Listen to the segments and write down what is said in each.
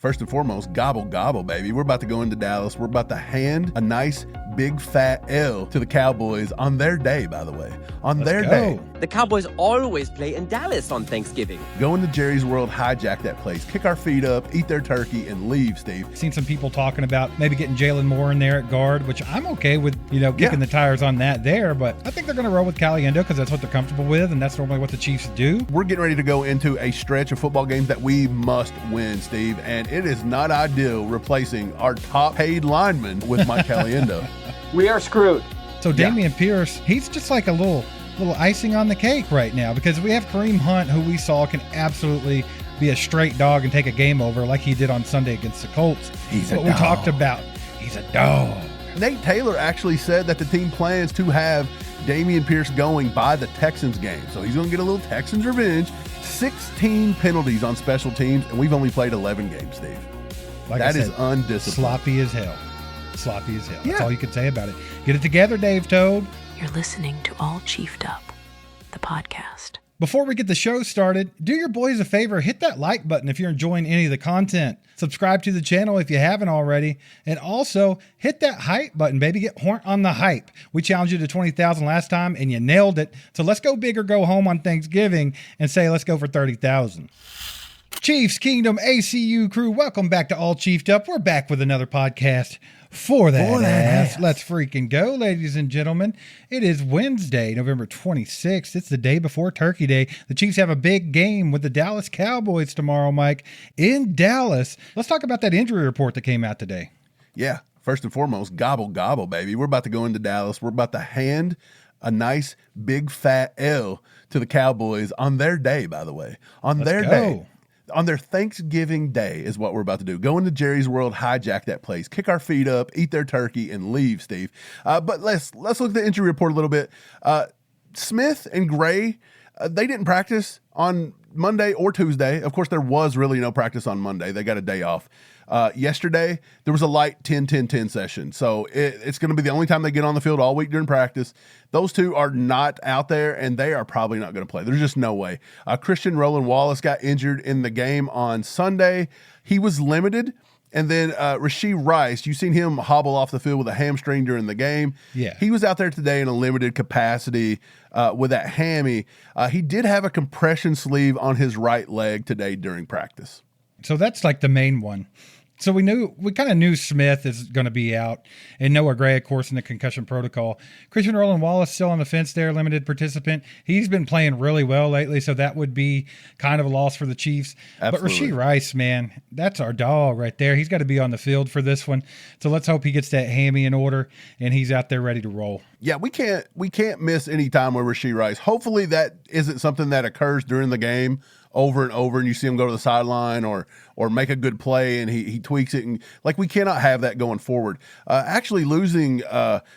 First and foremost, gobble, gobble, baby. We're about to go into Dallas. We're about to hand a nice, big, fat L to the Cowboys on their day, by the way. On their day. The Cowboys always play in Dallas on Thanksgiving. Go into Jerry's World, hijack that place, kick our feet up, eat their turkey, and leave, Steve. Seen some people talking about maybe getting Jalen Moore in there at guard, which I'm okay with, kicking the tires on that there. But I think they're going to roll with Caliendo because that's what they're comfortable with, and that's normally what the Chiefs do. We're getting ready to go into a stretch of football games that we must win, Steve, and it is not ideal replacing our top paid lineman with Mike Caliendo. We are screwed. So Dameon Pierce, he's just like a little icing on the cake right now because we have Kareem Hunt, who we saw can absolutely be a straight dog and take a game over like he did on Sunday against the Colts. He's what we talked about. He's a dog. Nate Taylor actually said that the team plans to have Dameon Pierce going by the Texans game. So he's going to get a little Texans revenge. 16 penalties on special teams, and we've only played 11 games, Steve. That is undisciplined. Sloppy as hell. Sloppy as hell. Yeah. That's all you can say about it. Get it together, Dave Toad. You're listening to All Chiefed Up, the podcast. Before we get the show started, do your boys a favor, hit that like button if you're enjoying any of the content. Subscribe to the channel if you haven't already. And also, hit that hype button, baby. Get horn on the hype. We challenged you to 20,000 last time, and you nailed it. So let's go big or go home on Thanksgiving and say let's go for 30,000. Chiefs Kingdom ACU crew, welcome back to All Chiefed Up. We're back with another podcast for that ass. Let's freaking go, ladies and gentlemen. It is Wednesday, November 26th. It's the day before Turkey Day. The Chiefs have a big game with the Dallas Cowboys tomorrow, Mike, in Dallas. Let's talk about that injury report that came out today. Yeah, first and foremost, gobble, gobble, baby. We're about to go into Dallas. We're about to hand a nice, big, fat L to the Cowboys on their day, by the way. On their day. On their Thanksgiving day is what we're about to do. Go into Jerry's World, hijack that place, kick our feet up, eat their turkey, and leave, Steve. But let's look at the injury report a little bit. Smith and Gray, they didn't practice on Monday or Tuesday. Of course, there was really no practice on Monday. They got a day off. Yesterday, there was a light 10-10-10 session. So it's going to be the only time they get on the field all week during practice. Those two are not out there, and they are probably not going to play. There's just no way. Christian Roland Wallace got injured in the game on Sunday. He was limited. And then Rashee Rice, you've seen him hobble off the field with a hamstring during the game. Yeah. He was out there today in a limited capacity with that hammy. He did have a compression sleeve on his right leg today during practice. So that's like the main one. So we kind of knew Smith is going to be out, and Noah Gray, of course, in the concussion protocol. Christian Roland Wallace still on the fence there, limited participant. He's been playing really well lately, so that would be kind of a loss for the Chiefs. Absolutely. But Rashee Rice, man, that's our dog right there. He's got to be on the field for this one. So let's hope he gets that hammy in order, and he's out there ready to roll. Yeah, we can't miss any time with Rashee Rice. Hopefully that isn't something that occurs during the game over and over, and you see him go to the sideline or make a good play and he tweaks it, and like we cannot have that going forward. Actually losing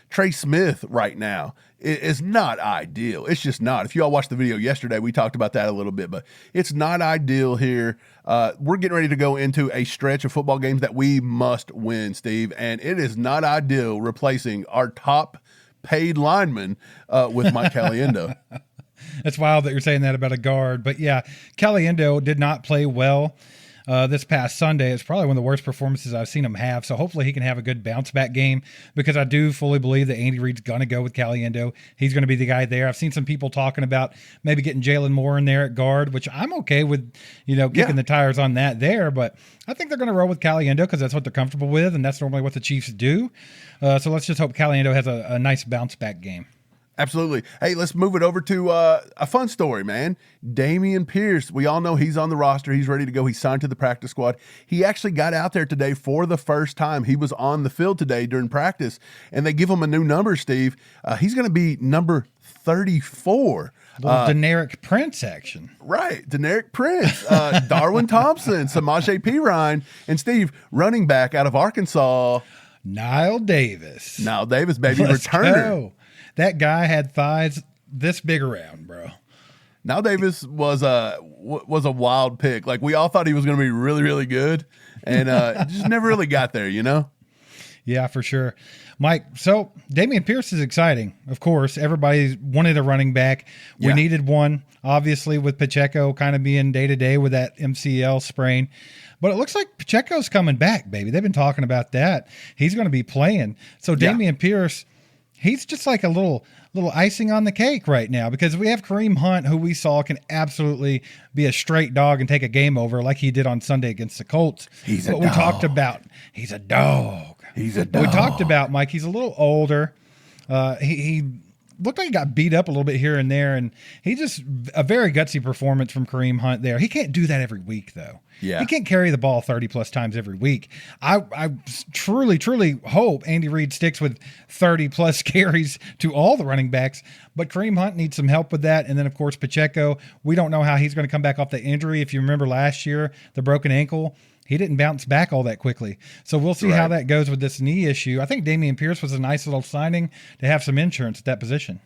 Trey Smith right now is not ideal. It's just not. If you all watched the video yesterday, we talked about that a little bit, but it's not ideal here. We're getting ready to go into a stretch of football games that we must win, Steve, and it is not ideal replacing our top paid lineman with Mike Caliendo. It's wild that you're saying that about a guard. But yeah, Caliendo did not play well this past Sunday. It's probably one of the worst performances I've seen him have. So hopefully he can have a good bounce back game, because I do fully believe that Andy Reid's going to go with Caliendo. He's going to be the guy there. I've seen some people talking about maybe getting Jalen Moore in there at guard, which I'm okay with, kicking the tires on that there. But I think they're going to roll with Caliendo because that's what they're comfortable with, and that's normally what the Chiefs do. So let's just hope Caliendo has a nice bounce back game. Absolutely. Hey, let's move it over to a fun story, man. Dameon Pierce, we all know he's on the roster. He's ready to go. He signed to the practice squad. He actually got out there today for the first time. He was on the field today during practice, and they give him a new number, Steve. He's going to be number 34. Deneric Prince action. Right. Deneric Prince, Darwin Thompson, Samaje Perine, and Steve, running back out of Arkansas. Niall Davis. Niall Davis, baby, Let's returner. Go. That guy had thighs this big around, bro. Niall Davis was a wild pick. Like, we all thought he was going to be really, really good, and just never really got there, Yeah, for sure. Mike, so Dameon Pierce is exciting. Of course, everybody wanted a running back. We needed one, obviously, with Pacheco kind of being day-to-day with that MCL sprain. But it looks like Pacheco's coming back, baby. They've been talking about that. He's going to be playing. So Dameon Pierce, he's just like a little icing on the cake right now, because we have Kareem Hunt, who we saw can absolutely be a straight dog and take a game over like he did on Sunday against the Colts. He's a dog. We talked about, he's a dog. He's a dog. We talked about, Mike, he's a little older. He looked like he got beat up a little bit here and there, and he just a very gutsy performance from Kareem Hunt there. He can't do that every week, though. Yeah. He can't carry the ball 30-plus times every week. I truly, truly hope Andy Reid sticks with 30-plus carries to all the running backs, but Kareem Hunt needs some help with that. And then, of course, Pacheco, we don't know how he's going to come back off the injury. If you remember last year, the broken ankle, he didn't bounce back all that quickly. So we'll see how that goes with this knee issue. I think Dameon Pierce was a nice little signing to have some insurance at that position.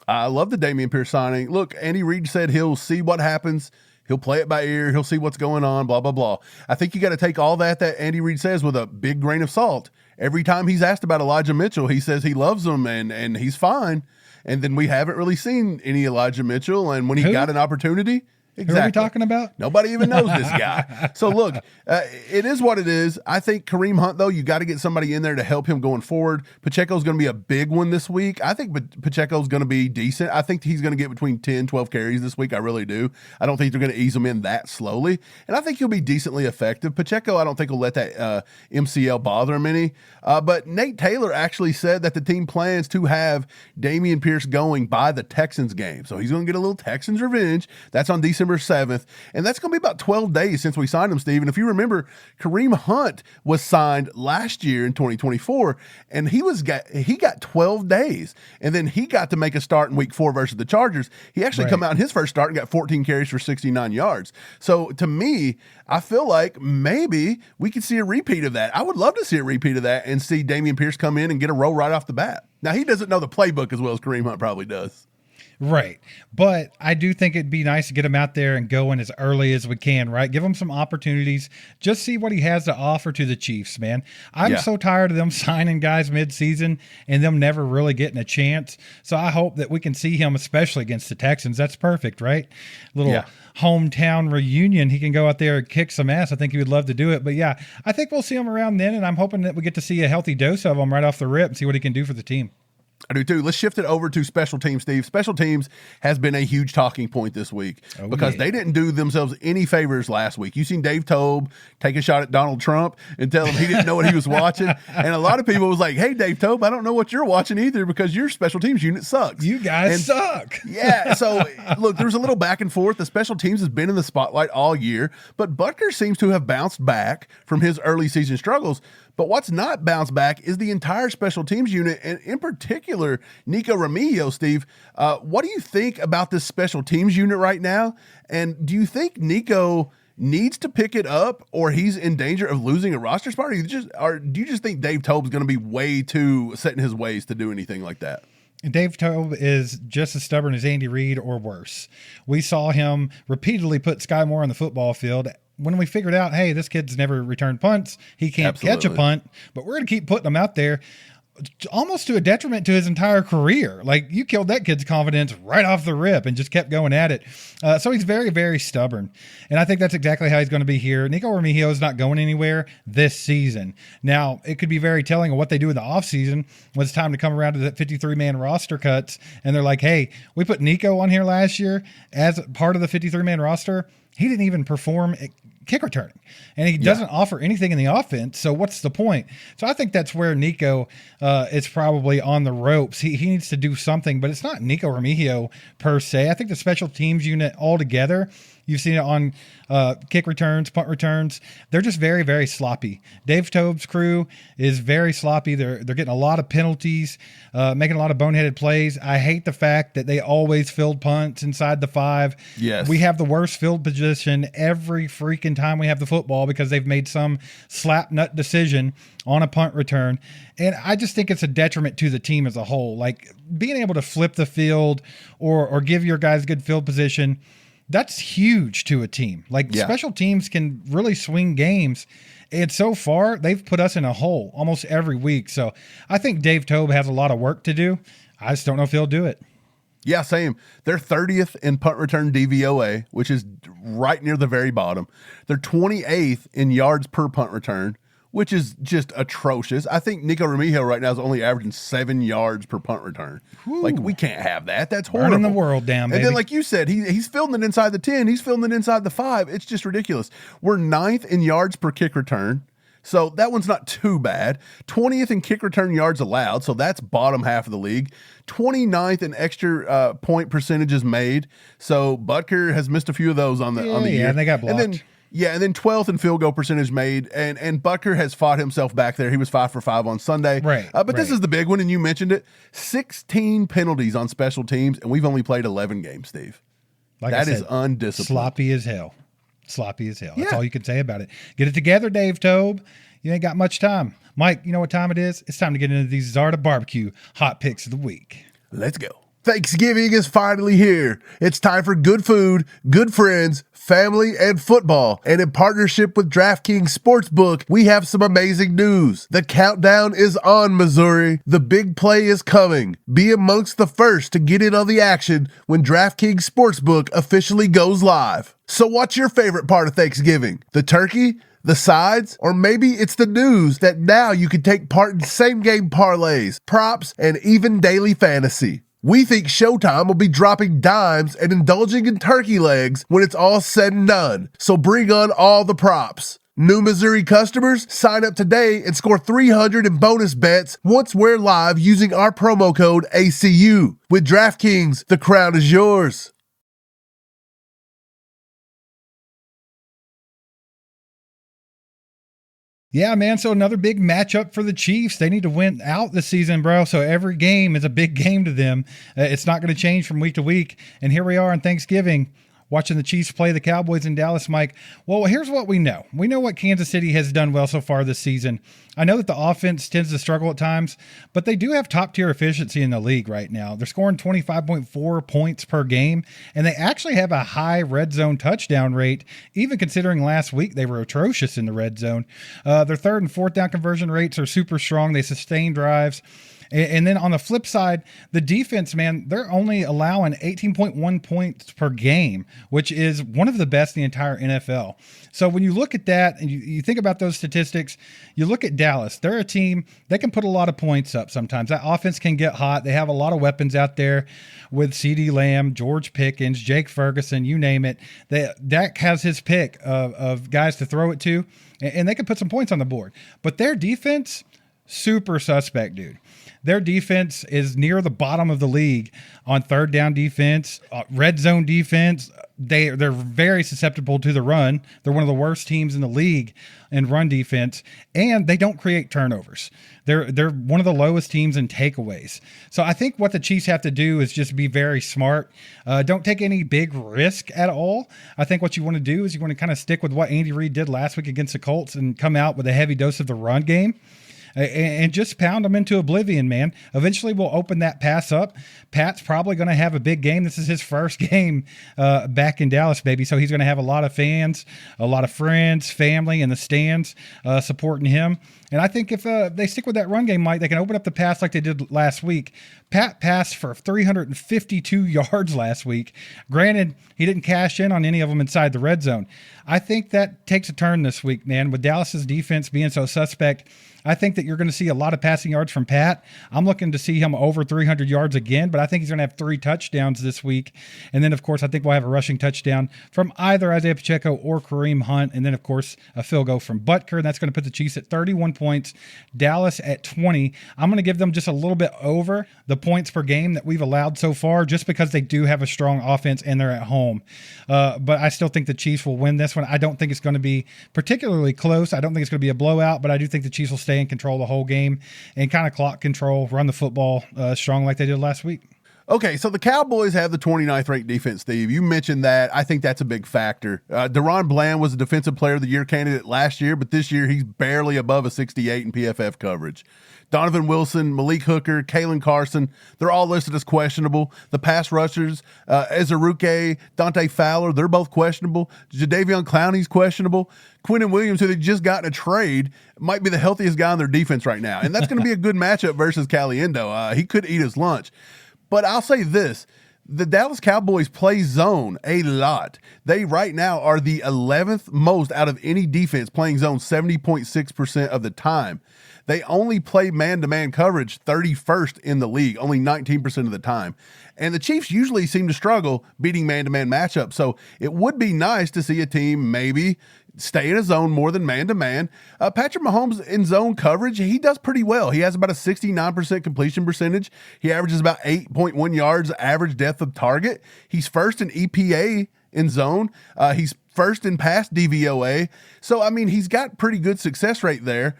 I love the Dameon Pierce signing. Look, Andy Reid said he'll see what happens. He'll play it by ear. He'll see what's going on, blah, blah, blah. I think you got to take all that Andy Reid says with a big grain of salt. Every time he's asked about Elijah Mitchell, he says he loves him and he's fine. And then we haven't really seen any Elijah Mitchell. And when he got an opportunity, exactly. Who are we talking about? Nobody even knows this guy. So look, it is what it is. I think Kareem Hunt, though, you got to get somebody in there to help him going forward. Pacheco's going to be a big one this week. I think Pacheco's going to be decent. I think he's going to get between 10, 12 carries this week. I really do. I don't think they're going to ease him in that slowly. And I think he'll be decently effective. Pacheco, I don't think will let that MCL bother him any. But Nate Taylor actually said that the team plans to have Dameon Pierce going by the Texans game. So he's going to get a little Texans revenge. That's on December 7th, and that's going to be about 12 days since we signed him, Steve. And if you remember, Kareem Hunt was signed last year in 2024, and he got 12 days, and then he got to make a start in week 4 versus the Chargers. He actually come out in his first start and got 14 carries for 69 yards. So to me, I feel like maybe we could see a repeat of that. I would love to see a repeat of that and see Dameon Pierce come in and get a roll right off the bat. Now, he doesn't know the playbook as well as Kareem Hunt probably does. Right. But I do think it'd be nice to get him out there and going as early as we can, right? Give him some opportunities. Just see what he has to offer to the Chiefs, man. I'm so tired of them signing guys mid-season and them never really getting a chance. So I hope that we can see him, especially against the Texans. That's perfect, right? Little hometown reunion. He can go out there and kick some ass. I think he would love to do it. But yeah, I think we'll see him around then, and I'm hoping that we get to see a healthy dose of him right off the rip and see what he can do for the team. I do too. Let's shift it over to special teams, Steve. Special teams has been a huge talking point this week because they didn't do themselves any favors last week. You seen Dave Tobe take a shot at Donald Trump and tell him he didn't know what he was watching. And a lot of people was like, hey, Dave Tobe, I don't know what you're watching either because your special teams unit sucks. You guys suck. Yeah. So, look, there's a little back and forth. The special teams has been in the spotlight all year, but Butker seems to have bounced back from his early season struggles. But what's not bounced back is the entire special teams unit, and in particular, Nico Remigio, Steve. What do you think about this special teams unit right now? And do you think Nico needs to pick it up or he's in danger of losing a roster spot? Or do you just think Dave Tobe's going to be way too set in his ways to do anything like that? Dave Tobe is just as stubborn as Andy Reid or worse. We saw him repeatedly put Sky Moore on the football field. When we figured out, hey, this kid's never returned punts, he can't catch a punt, but we're going to keep putting him out there almost to a detriment to his entire career. Like, you killed that kid's confidence right off the rip and just kept going at it. So he's very, very stubborn. And I think that's exactly how he's going to be here. Nico Remigio is not going anywhere this season. Now, it could be very telling of what they do in the offseason when it's time to come around to that 53-man roster cuts. And they're like, hey, we put Nico on here last year as part of the 53-man roster. He didn't even perform kick returning, and he doesn't offer anything in the offense. So what's the point? So I think that's where Nico is probably on the ropes. He needs to do something, but it's not Nico Remigio per se. I think the special teams unit altogether, you've seen it on kick returns, punt returns. They're just very, very sloppy. Dave Tobe's crew is very sloppy. They're getting a lot of penalties, making a lot of boneheaded plays. I hate the fact that they always filled punts inside the 5. Yes. We have the worst field position every freaking time we have the football because they've made some slap nut decision on a punt return. And I just think it's a detriment to the team as a whole. Like, being able to flip the field or give your guys good field position, that's huge to a team. Like, special teams can really swing games. And so far, they've put us in a hole almost every week. So I think Dave Tobe has a lot of work to do. I just don't know if he'll do it. Yeah, same. They're 30th in punt return DVOA, which is right near the very bottom. They're 28th in yards per punt return, which is just atrocious. I think Nico Remigio right now is only averaging 7 yards per punt return. Whew. Like, we can't have that. That's horrible. Burning the world down, baby. And then, like you said, he's filling it inside the 10. He's filling it inside the 5. It's just ridiculous. We're 9th in yards per kick return. So that one's not too bad. 20th in kick return yards allowed. So that's bottom half of the league. 29th in extra point percentages made. So Butker has missed a few of those on the year. Yeah, and they got blocked. And then 12th in field goal percentage made. And Butker has fought himself back there. He was 5 for 5 on Sunday. Right. But this is the big one, and you mentioned it. 16 penalties on special teams, and we've only played 11 games, Steve. Like that I said, is undisciplined. Sloppy as hell. Sloppy as hell. That's Yeah. all you can say about it. Get it together, Dave Tobe. You ain't got much time. Mike, you know what time it is? It's time to get into these Zarda BBQ hot picks of the week. Let's go. Thanksgiving is finally here. It's time for good food, good friends, family, and football. And in partnership with DraftKings Sportsbook, we have some amazing news. The countdown is on, Missouri. The big play is coming. Be amongst the first to get in on the action when DraftKings Sportsbook officially goes live. So what's your favorite part of Thanksgiving? The turkey? The sides? Or maybe it's the news that now you can take part in same-game parlays, props, and even daily fantasy. We think Showtime will be dropping dimes and indulging in turkey legs when it's all said and done. So bring on all the props. New Missouri customers, sign up today and score $300 in bonus bets once we're live using our promo code ACU. With DraftKings, the crown is yours. Yeah, man. So another big matchup for the Chiefs. They need to win out this season, bro. So every game is a big game to them. It's not going to change from week to week. And here we are on Thanksgiving watching the Chiefs play the Cowboys in Dallas, Mike. Well, here's what we know. We know what Kansas City has done well so far this season. I know that the offense tends to struggle at times, but they do have top-tier efficiency in the league right now. They're scoring 25.4 points per game, and they actually have a high red zone touchdown rate, even considering last week they were atrocious in the red zone. Their third and fourth down conversion rates are super strong. They sustain drives. And then on the flip side, the defense, man, they're only allowing 18.1 points per game, which is one of the best in the entire NFL. So when you look at that and you think about those statistics, you look at Dallas. They're a team, they can put a lot of points up sometimes. That offense can get hot. They have a lot of weapons out there with CeeDee Lamb, George Pickens, Jake Ferguson, you name it. Dak has his pick of guys to throw it to, and they can put some points on the board. But their defense, super suspect, dude. Their defense is near the bottom of the league on third down defense, red zone defense. They're very susceptible to the run. They're one of the worst teams in the league in run defense, and they don't create turnovers. They're one of the lowest teams in takeaways. So I think what the Chiefs have to do is just be very smart. Don't take any big risk at all. I think what you want to do is you want to kind of stick with what Andy Reid did last week against the Colts and come out with a heavy dose of the run game. And just pound them into oblivion, man. Eventually, we'll open that pass up. Pat's probably going to have a big game. This is his first game back in Dallas, baby. So he's going to have a lot of fans, a lot of friends, family in the stands supporting him. And I think if they stick with that run game, Mike, they can open up the pass like they did last week. Pat passed for 352 yards last week. Granted, he didn't cash in on any of them inside the red zone. I think that takes a turn this week, man. With Dallas's defense being so suspect, I think that you're going to see a lot of passing yards from Pat. I'm looking to see him over 300 yards again, but I think he's going to have 3 touchdowns this week. And then, of course, I think we'll have a rushing touchdown from either Isaiah Pacheco or Kareem Hunt. And then, of course, a field goal from Butker. And that's going to put the Chiefs at 31 points, Dallas at 20. I'm going to give them just a little bit over the points per game that we've allowed so far, just because they do have a strong offense and they're at home. But I still think the Chiefs will win this one. I don't think it's going to be particularly close. I don't think it's going to be a blowout, but I do think the Chiefs will stay in control the whole game and kind of clock control, run the football strong like they did last week. Okay, so the Cowboys have the 29th ranked defense, Steve. You mentioned that. I think that's a big factor. Deron Bland was a Defensive Player of the Year candidate last year, but this year he's barely above a 68 in PFF coverage. Donovan Wilson, Malik Hooker, Kalen Carson, they're all listed as questionable. The pass rushers, Ezeruke, Dante Fowler, they're both questionable. Jadeveon Clowney's questionable. Quinnen Williams, who they just got in a trade, might be the healthiest guy on their defense right now. And that's going to be a good matchup versus Caliendo. He could eat his lunch. But I'll say this. The Dallas Cowboys play zone a lot. They right now are the 11th most out of any defense playing zone 70.6% of the time. They only play man-to-man coverage 31st in the league, only 19% of the time. And the Chiefs usually seem to struggle beating man-to-man matchups. So it would be nice to see a team maybe stay in a zone more than man-to-man. Patrick Mahomes in zone coverage, he does pretty well. He has about a 69% completion percentage. He averages about 8.1 yards average depth of target. He's first in EPA in zone. He's first in pass DVOA. So, I mean, he's got pretty good success rate there.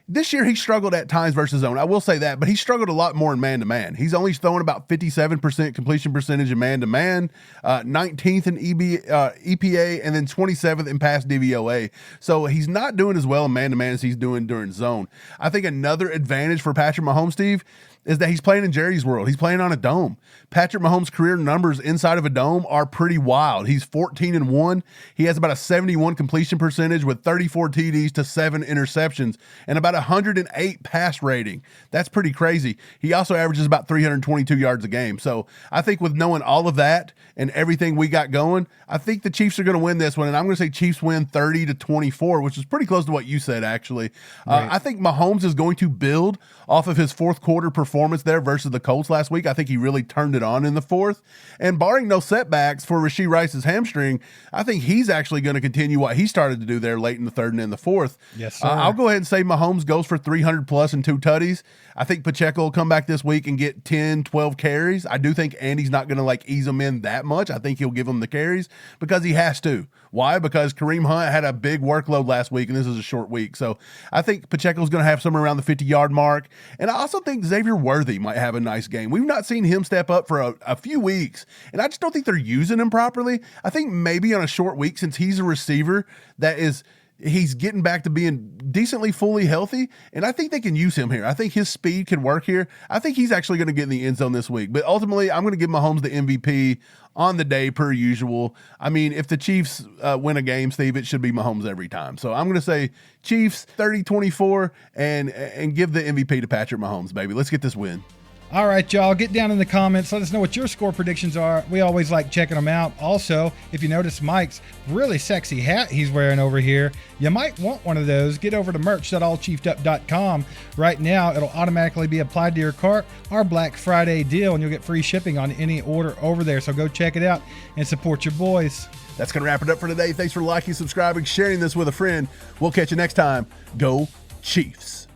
This year, he struggled at times versus zone. I will say that, but he struggled a lot more in man-to-man. He's only throwing about 57% completion percentage in man-to-man, 19th in EPA, and then 27th in pass DVOA. So he's not doing as well in man-to-man as he's doing during zone. I think another advantage for Patrick Mahomes, Steve, is that he's playing in Jerry's world. He's playing on a dome. Patrick Mahomes' career numbers inside of a dome are pretty wild. He's 14-1. He has about a 71 completion percentage with 34 TDs to 7 interceptions and about 108 pass rating. That's pretty crazy. He also averages about 322 yards a game. So I think with knowing all of that and everything we got going, I think the Chiefs are going to win this one. And I'm going to say Chiefs win 30-24, which is pretty close to what you said, actually. Right. I think Mahomes is going to build off of his fourth quarter performance there versus the Colts last week. I think he really turned it on in the fourth. And barring no setbacks for Rashee Rice's hamstring, I think he's actually going to continue what he started to do there late in the third and in the fourth. Yes, sir. I'll go ahead and say Mahomes goes for 300 plus and 2 tutties. I think Pacheco will come back this week and get 10, 12 carries. I do think Andy's not going to ease him in that much. I think he'll give him the carries because he has to. Why? Because Kareem Hunt had a big workload last week, and this is a short week. So I think Pacheco's going to have somewhere around the 50-yard mark. And I also think Xavier Worthy might have a nice game. We've not seen him step up for a few weeks, and I just don't think they're using him properly. I think maybe on a short week, since he's a receiver he's getting back to being decently fully healthy, and I think they can use him here. I think his speed can work here. I think he's actually going to get in the end zone this week. But ultimately, I'm going to give Mahomes the MVP on the day per usual. I mean, if the Chiefs win a game, Steve, it should be Mahomes every time. So I'm going to say Chiefs 30-24 and give the MVP to Patrick Mahomes, baby. Let's get this win. All right, y'all, get down in the comments. Let us know what your score predictions are. We always like checking them out. Also, if you notice Mike's really sexy hat he's wearing over here, you might want one of those. Get over to merch.allchiefedup.com. Right now, it'll automatically be applied to your cart, our Black Friday deal, and you'll get free shipping on any order over there. So go check it out and support your boys. That's going to wrap it up for today. Thanks for liking, subscribing, sharing this with a friend. We'll catch you next time. Go Chiefs.